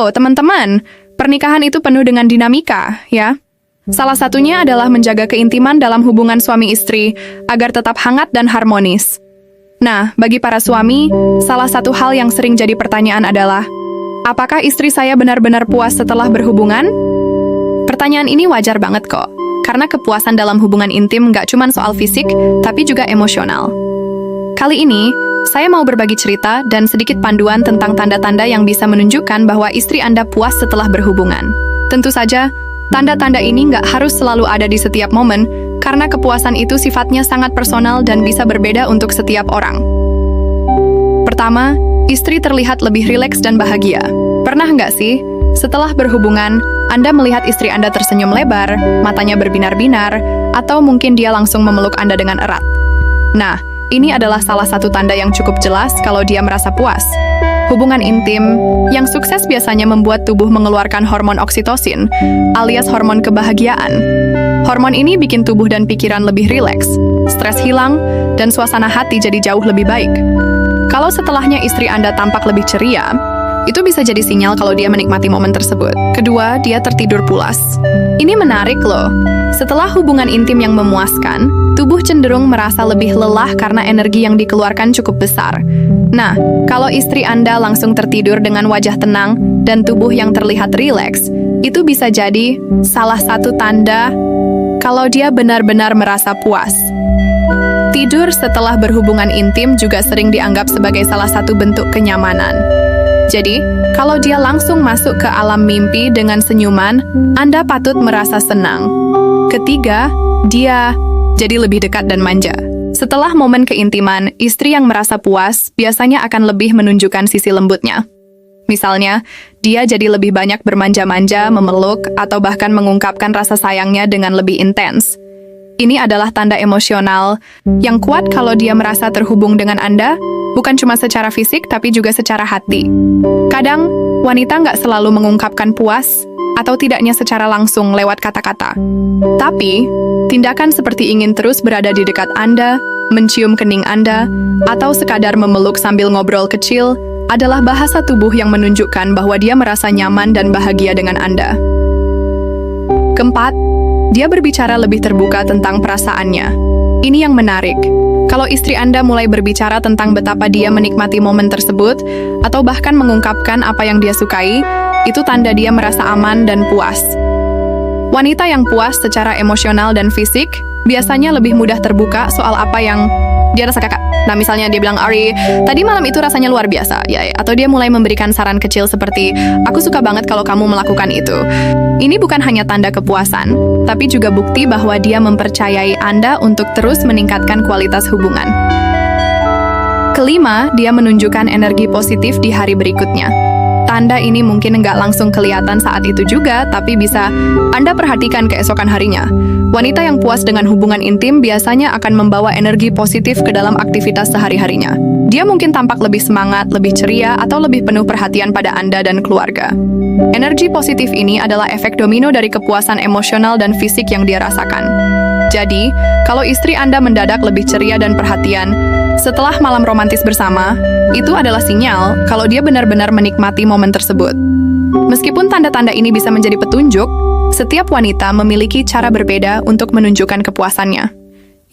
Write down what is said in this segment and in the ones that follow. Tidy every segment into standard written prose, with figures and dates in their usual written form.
Oh, teman-teman, pernikahan itu penuh dengan dinamika, ya. Salah satunya adalah menjaga keintiman dalam hubungan suami istri agar tetap hangat dan harmonis. Nah, bagi para suami, salah satu hal yang sering jadi pertanyaan adalah, apakah istri saya benar-benar puas setelah berhubungan? Pertanyaan ini wajar banget kok, karena kepuasan dalam hubungan intim nggak cuma soal fisik, tapi juga emosional. Kali ini, saya mau berbagi cerita dan sedikit panduan tentang tanda-tanda yang bisa menunjukkan bahwa istri Anda puas setelah berhubungan. Tentu saja, tanda-tanda ini nggak harus selalu ada di setiap momen, karena kepuasan itu sifatnya sangat personal dan bisa berbeda untuk setiap orang. Pertama, istri terlihat lebih rileks dan bahagia. Pernah nggak sih, setelah berhubungan, Anda melihat istri Anda tersenyum lebar, matanya berbinar-binar, atau mungkin dia langsung memeluk Anda dengan erat? Nah, ini adalah salah satu tanda yang cukup jelas kalau dia merasa puas. Hubungan intim yang sukses biasanya membuat tubuh mengeluarkan hormon oksitosin, alias hormon kebahagiaan. Hormon ini bikin tubuh dan pikiran lebih rileks, stres hilang, dan suasana hati jadi jauh lebih baik. Kalau setelahnya istri Anda tampak lebih ceria, itu bisa jadi sinyal kalau dia menikmati momen tersebut. Kedua, dia tertidur pulas. Ini menarik loh. Setelah hubungan intim yang memuaskan, tubuh cenderung merasa lebih lelah karena energi yang dikeluarkan cukup besar. Nah, kalau istri Anda langsung tertidur dengan wajah tenang dan tubuh yang terlihat rileks, itu bisa jadi salah satu tanda kalau dia benar-benar merasa puas. Tidur setelah berhubungan intim juga sering dianggap sebagai salah satu bentuk kenyamanan. Jadi, kalau dia langsung masuk ke alam mimpi dengan senyuman, Anda patut merasa senang. Ketiga, dia jadi lebih dekat dan manja. Setelah momen keintiman, istri yang merasa puas biasanya akan lebih menunjukkan sisi lembutnya. Misalnya, dia jadi lebih banyak bermanja-manja, memeluk, atau bahkan mengungkapkan rasa sayangnya dengan lebih intens. Ini adalah tanda emosional yang kuat kalau dia merasa terhubung dengan Anda, bukan cuma secara fisik, tapi juga secara hati. Kadang, wanita nggak selalu mengungkapkan puas, atau tidaknya secara langsung lewat kata-kata. Tapi, tindakan seperti ingin terus berada di dekat Anda, mencium kening Anda, atau sekadar memeluk sambil ngobrol kecil, adalah bahasa tubuh yang menunjukkan bahwa dia merasa nyaman dan bahagia dengan Anda. Keempat, dia berbicara lebih terbuka tentang perasaannya. Ini yang menarik. Kalau istri Anda mulai berbicara tentang betapa dia menikmati momen tersebut, atau bahkan mengungkapkan apa yang dia sukai, itu tanda dia merasa aman dan puas. Wanita yang puas secara emosional dan fisik biasanya lebih mudah terbuka soal apa yang dia rasa kakak. Nah, misalnya dia bilang, Ari, tadi malam itu rasanya luar biasa, ya. Atau dia mulai memberikan saran kecil seperti, aku suka banget kalau kamu melakukan itu. Ini bukan hanya tanda kepuasan, tapi juga bukti bahwa dia mempercayai Anda untuk terus meningkatkan kualitas hubungan. Kelima, dia menunjukkan energi positif di hari berikutnya. Tanda ini mungkin nggak langsung kelihatan saat itu juga, tapi bisa Anda perhatikan keesokan harinya. Wanita yang puas dengan hubungan intim biasanya akan membawa energi positif ke dalam aktivitas sehari-harinya. Dia mungkin tampak lebih semangat, lebih ceria, atau lebih penuh perhatian pada Anda dan keluarga. Energi positif ini adalah efek domino dari kepuasan emosional dan fisik yang dia rasakan. Jadi, kalau istri Anda mendadak lebih ceria dan perhatian, setelah malam romantis bersama, itu adalah sinyal kalau dia benar-benar menikmati momen tersebut. Meskipun tanda-tanda ini bisa menjadi petunjuk, setiap wanita memiliki cara berbeda untuk menunjukkan kepuasannya.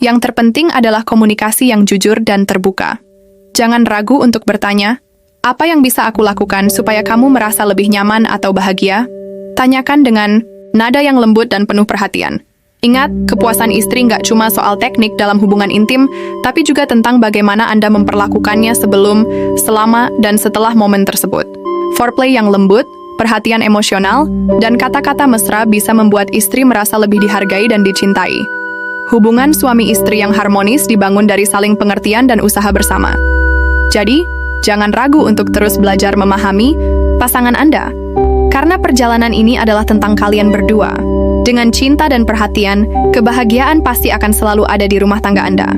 Yang terpenting adalah komunikasi yang jujur dan terbuka. Jangan ragu untuk bertanya, apa yang bisa aku lakukan supaya kamu merasa lebih nyaman atau bahagia? Tanyakan dengan nada yang lembut dan penuh perhatian. Ingat, kepuasan istri nggak cuma soal teknik dalam hubungan intim, tapi juga tentang bagaimana Anda memperlakukannya sebelum, selama, dan setelah momen tersebut. Foreplay yang lembut, perhatian emosional, dan kata-kata mesra bisa membuat istri merasa lebih dihargai dan dicintai. Hubungan suami istri yang harmonis dibangun dari saling pengertian dan usaha bersama. Jadi, jangan ragu untuk terus belajar memahami pasangan Anda. Karena perjalanan ini adalah tentang kalian berdua. Dengan cinta dan perhatian, kebahagiaan pasti akan selalu ada di rumah tangga Anda.